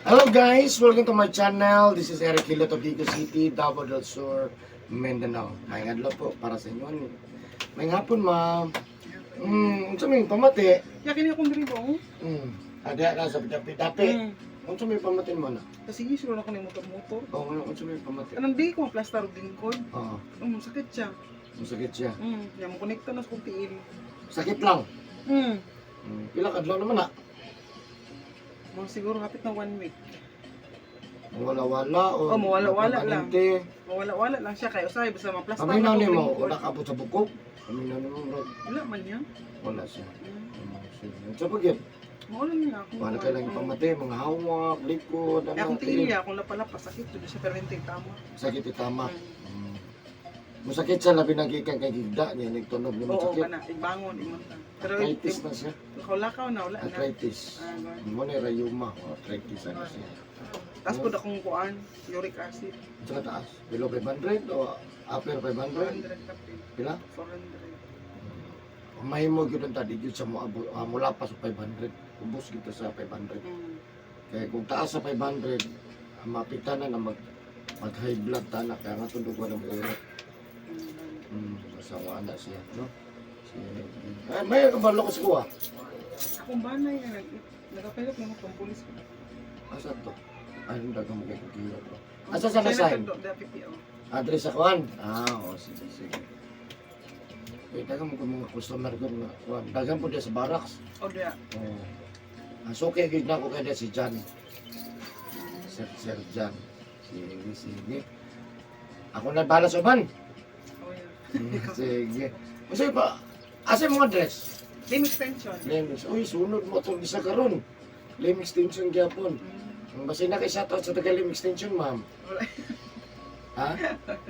Hello guys, welcome to my channel. This is Eric Hilot of Digo City, Davao del Sur, Mindanao. Maayong adlaw po para sa inyo. Maayong hapon, ma'am. Unsa may pamati? Yakin akong diri ba? Ada na sa dapi-dapi. Unsa may pamati mo na? Kasi gisuro na ko ng motor-motor. Oo, unsa may pamati? Anong di ko plastar og lingkod. Oo, Sakit siya. masakit siya. Yang mo konekta na sa kong tiil. Sakit lang. Pila kadlaw naman na? Mga siguro hapit na 1 week. Mawala-wala o Mawala-wala lang. permanente? Mawala-wala lang siya kayo usahay basta maplastar Kami na na ni kong mo, lingkod. wala ka po sa bukog. Kami na ni mo, bro. Wala man yan. Wala siya. Sige. Unsa pa gyud? Mawala niya ako. Wala ka lang pamati, mga hawak, likod, Kaya akong tiil akong napalapas sakit to siya pero hindi tama. sakit itama. Masakit siya labi nagikan kay gigda niya nagtunog ni Oo, masakit. kana ibangon imanta. Pero Arthritis na siya. lakaw na wala na. Arthritis. Ganun. Mo ni rayuma, arthritis ano siya. Tapos po akong kuan, uric acid. Sa taas, below 500 o upper 500? 400 kape. Pila? 400. May mo gyud ta di gyud sa mula pa sa 500. Ubos kita sa 500. Kaya kung taas sa 500, mapitan na mag high blood ta na kaya nga tundugan ng urat. Masawa na siya, no? Ay, may kabalo ko sa kuha. Akong banay nga nagapilot na mo pang pulis ko. Asa to? Ay, hindi ka mo kayo kikira to. Asa sa nasign? PPO. Address sa kuhan? Oo, sige, sige. Eh, dagan mo kung mga customer ko na kuhan. Dagan po dia sa barracks. O diya. Oo. So, kaya gig na ko kaya si Jan. Sir Jan. Sige, sige. Ako na balas uban. O yan. Sige. Kasi pa, asa yung mga dress? Lim extension. Lemix. Uy, sunod mo itong isa karon. Lim extension gyapon. Ang basi na kay shoutout sa taga Lim extension, ma'am. Wala. Ha?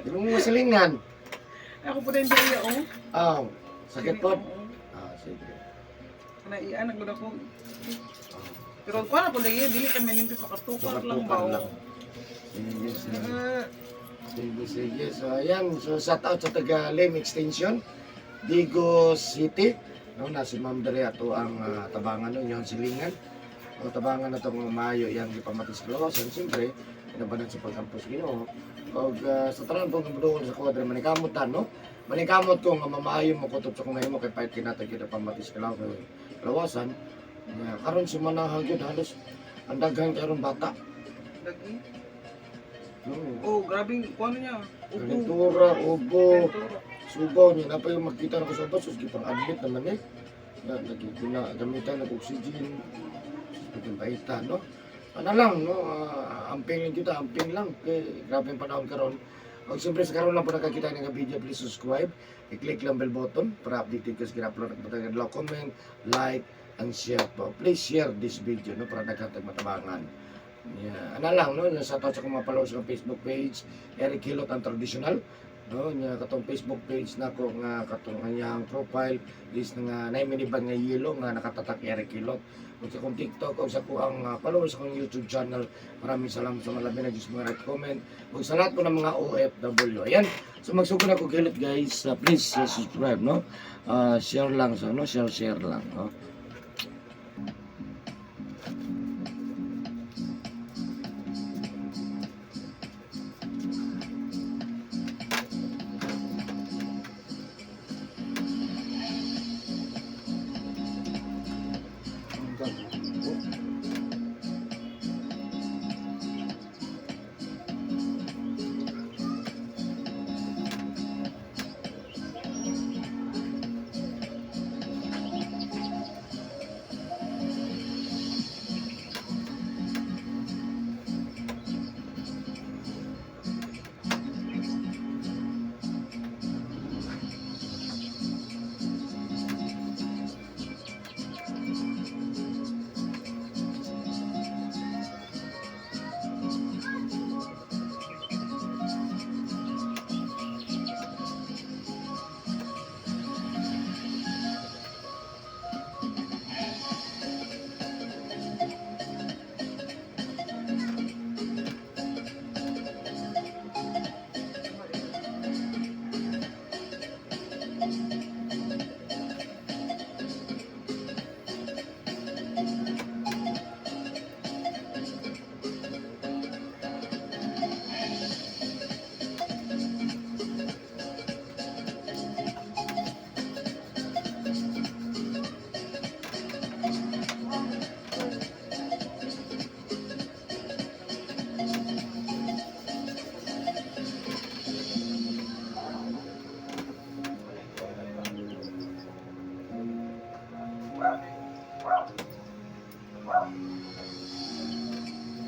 Di mo masilingan. Ako po din diya o. Ah, sakit po. Sige. Kana iyan ko na ko. Pero kuan ako lagi dili kami limpi pa katukar lang ba o. Sige, sige. Sige, sige. So, ayan. So, shoutout sa taga Lim extension. Digo City. No, nasi Ma'am Dere ato ang tabangan nun, yung silingan. O tabangan na itong maayo yung ipamatis kalawasan. Siyempre, pinabanan sa pagkampus Ginoo. O sa tanan pong kabudukan sa kwadra, manikamutan, no? Manikamot kung mamaayo mo kutob sa kung mo kay pahit kinatag kita pamatis kalawasan. Karon si manahag yun, halos ang daghan karon bata. Lagi. No. Oh, grabe kuan niya. Kalentura, ubo, Kalentura. subaw niya. Na pa yung makita na ko sa bus, pang admit naman eh. Gamitan ng oxygen. Paging baita, no? Ano lang, no? Amping lang kita, amping lang. Okay, grabe yung panahon karon. O siyempre sa karon lang po nakakita ng video, please subscribe. I-click lang bell button para updated ka sa kinapload at matagad lang. Comment, like, and share po. Please share this video, no? Para nagkatag matabangan. Yeah. Ano lang, no? Sa tao sa kung mapalaw sa Facebook page, Eric Hilot ang traditional. No, nya katong Facebook page nako nga katong kanyang profile is nga naiminiban nga yelo nga nakatatak Eric Hilot. Ug sa kong TikTok ug sa ko ang followers sa kong YouTube channel. Maraming salamat sa malabi na just mga right comment. Ug sa lahat po ng mga OFW. Ayan. So magsugod ako Hilot guys. Please subscribe, no? Share lang sa no, share lang, no?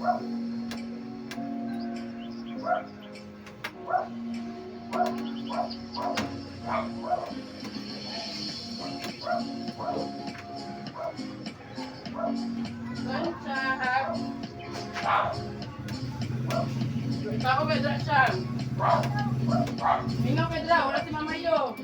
Ako Pedra siya. Mingaw Pedra, wala si Mamayo.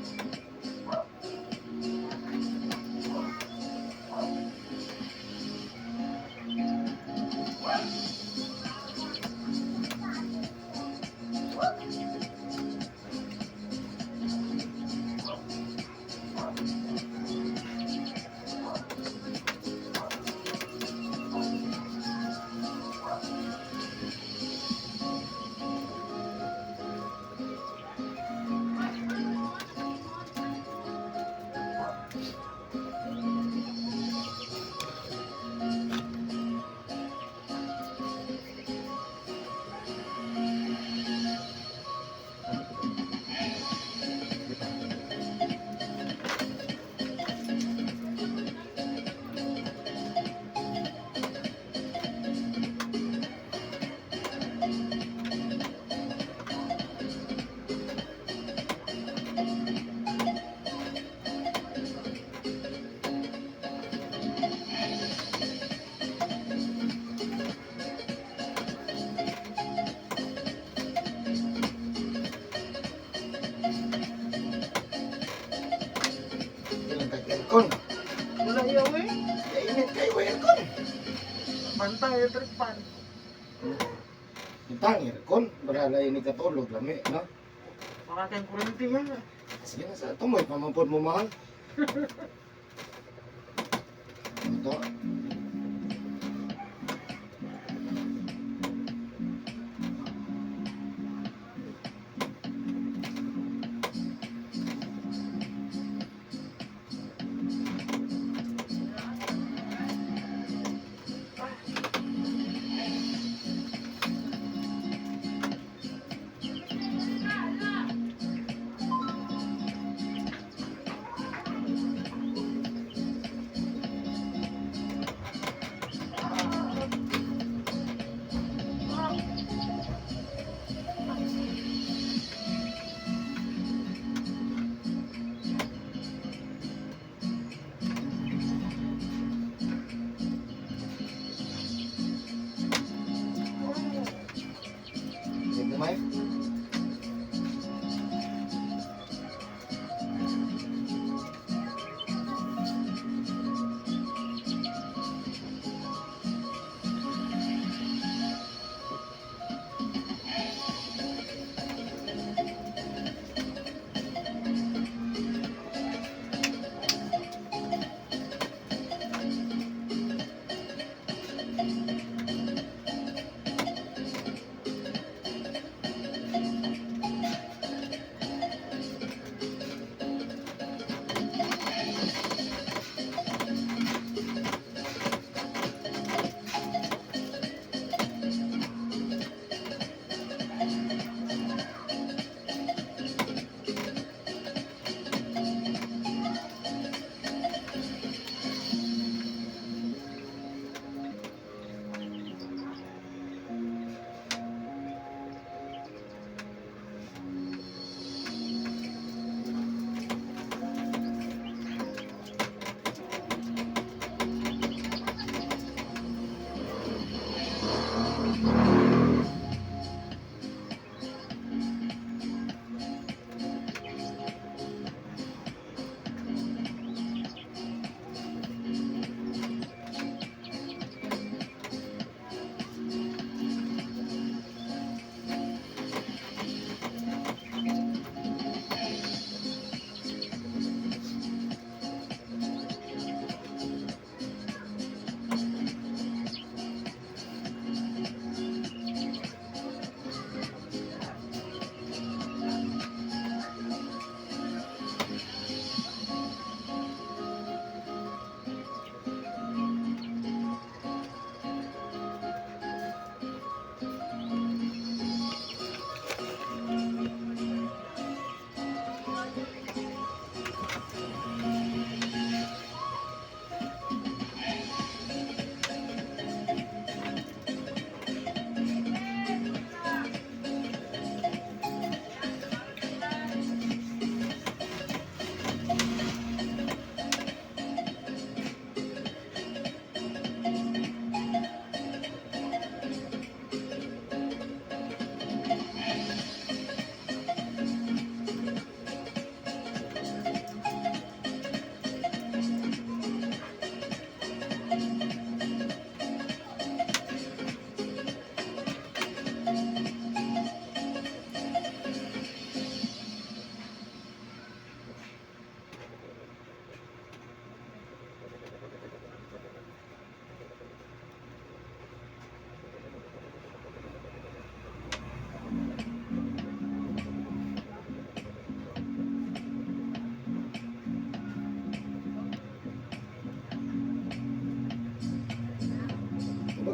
Yung tag-aircon. Wala iya eh. Kainit kayo aircon. Bantang electric fan. Itang aircon. Barala ini katulog lami, no? Makakan kurente yan. Sige na sa tumoy, pamampod mo mahal. Ito.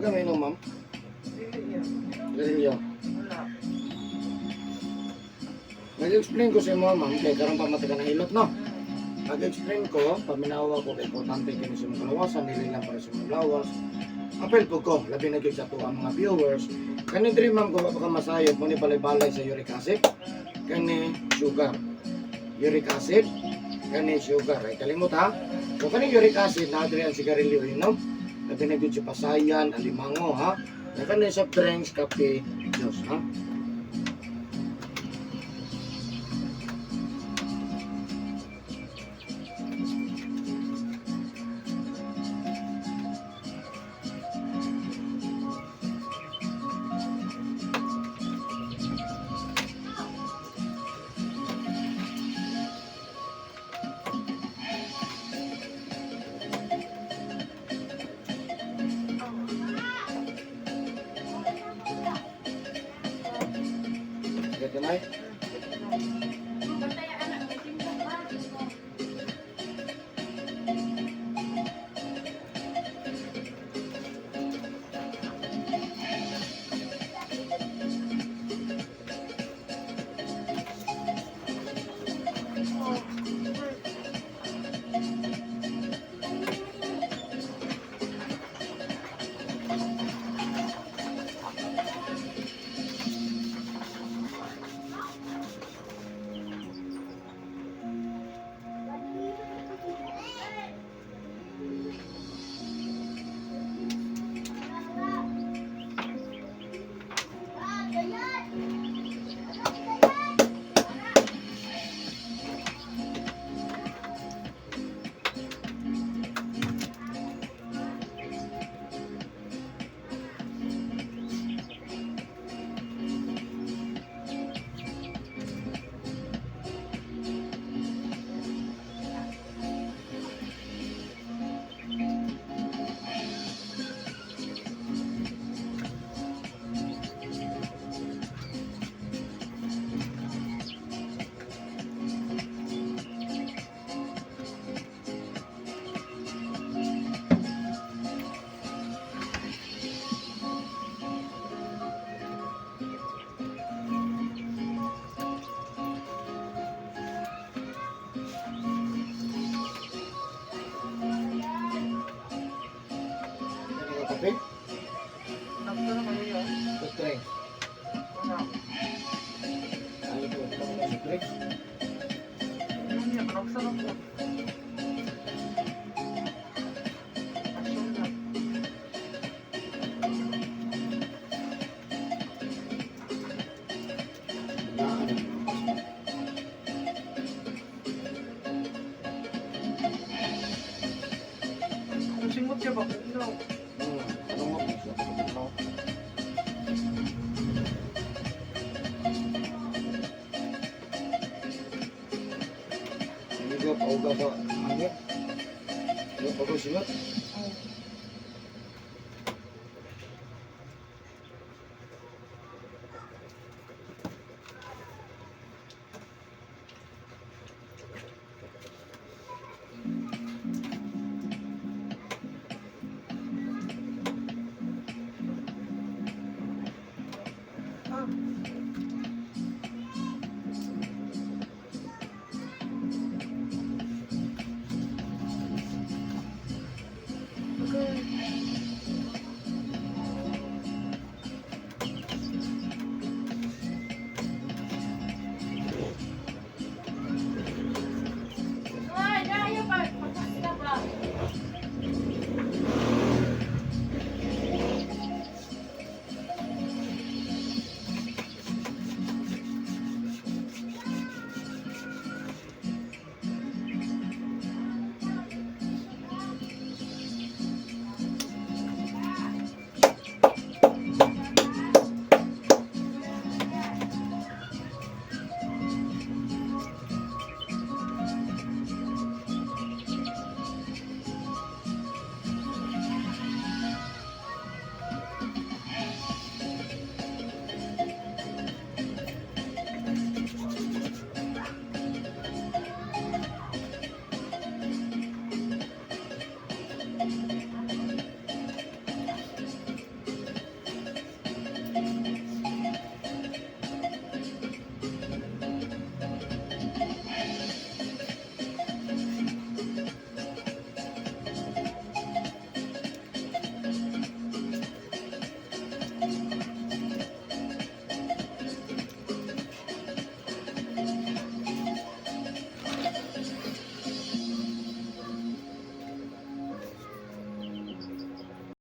ka may inom, ma'am? Dili yan. Garilyo. Wala. Nag-explain ko sa iyo, ma'am, kaya karoon pa mataga ng hilot, no? Nag-explain ko, paminawa ko kay importante kini sa mga kalawasan, nili lang para sa mga lawas. Apel po ko, labi na gyud sa to ang mga viewers. Kani diri ma'am ko baka masayod mo ni balay-balay sa uric acid, kani sugar. Uric acid, kani sugar. Ay kalimot ha. So kani uric acid na diri ang sigarilyo inom. Labi na gyud sa pasayan, alimango ha. Na kani soft drinks, kape, juice ha. Sige, Nay. Kape? Nakita na kayo yun. Soft drinks. Wala. Ano ito? Ito mo na soft drinks? Ano niya? Panagsarap ko. Pasyon na. Ang singot siya ba? No. Ano mo? Ano? Hindi ko pa uga sa hangin. Hindi pa ko sinot.